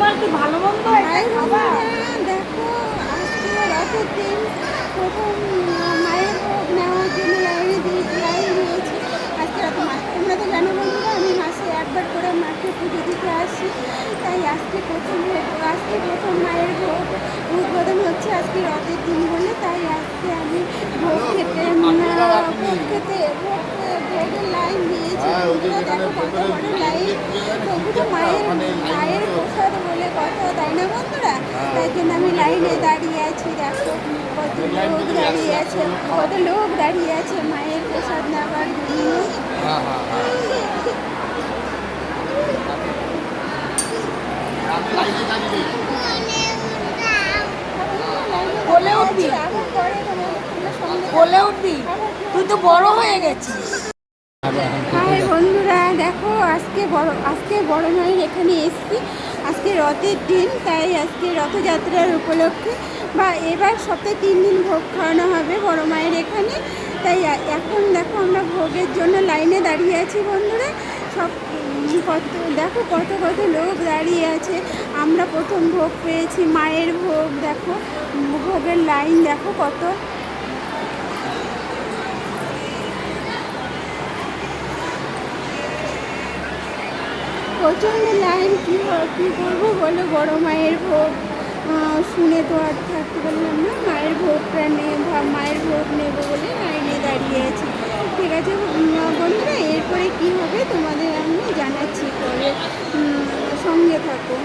তোমার কি ভালো মন্দ দেখো আজকে রথের দিন প্রথম মায়ের ভোগ নেওয়ার জন্য লাইন দিয়েছি। আজকে রথ মাস তোমরা তো জানো বন্ধুরা, আমি মাসে একবার করে মাকে পুজো দিতে আসি। তাই আজকে প্রথম মায়ের ভোগ উদ্বোধন হচ্ছে আজকে রথের দিন বলে। তাই আজকে আমি ভোগের লাইন দিয়েছি। দেখো কত বড় লাইন, তবু মায়ের প্রসাদ বলে কথা, তাই না বন্ধুরা? তাই জন্য আমি লাইনে দাঁড়িয়ে আছি। দেখো কত লোক দাঁড়িয়ে আছে মায়ের প্রসাদ নেওয়ার জন্য। বলে উঠবি, বলে উঠবি, তুই তো বড় হয়ে গেছিস। হাই বন্ধুরা, দেখো আজকে বড় মায়ের এখানে এসছি। আজকে রথের দিন, তাই আজকে রথযাত্রার উপলক্ষে বা এবার সপ্তাহে 3 দিন ভোগ খাওয়ানো হবে বড় মায়ের এখানে। তাই এখন দেখো আমরা ভোগের জন্য লাইনে দাঁড়িয়ে আছি বন্ধুরা। সব দেখো কত লোক দাঁড়িয়ে আছে। আমরা প্রথম ভোগ পেয়েছি, মায়ের ভোগ। দেখো ভোগের লাইন দেখো কত। প্রচণ্ড লাইন, কী করবো বলো? বড় মায়ের ভোগ শুনে তো আর থাকতে পারলাম না। মায়ের ভোগটা মায়ের ভোগ নেবো বলে লাইনে দাঁড়িয়ে আছি। ঠিক আছে বন্ধুরা, এরপরে কি হবে তোমাদের আমি জানাচ্ছি, পরে সঙ্গে থাকো।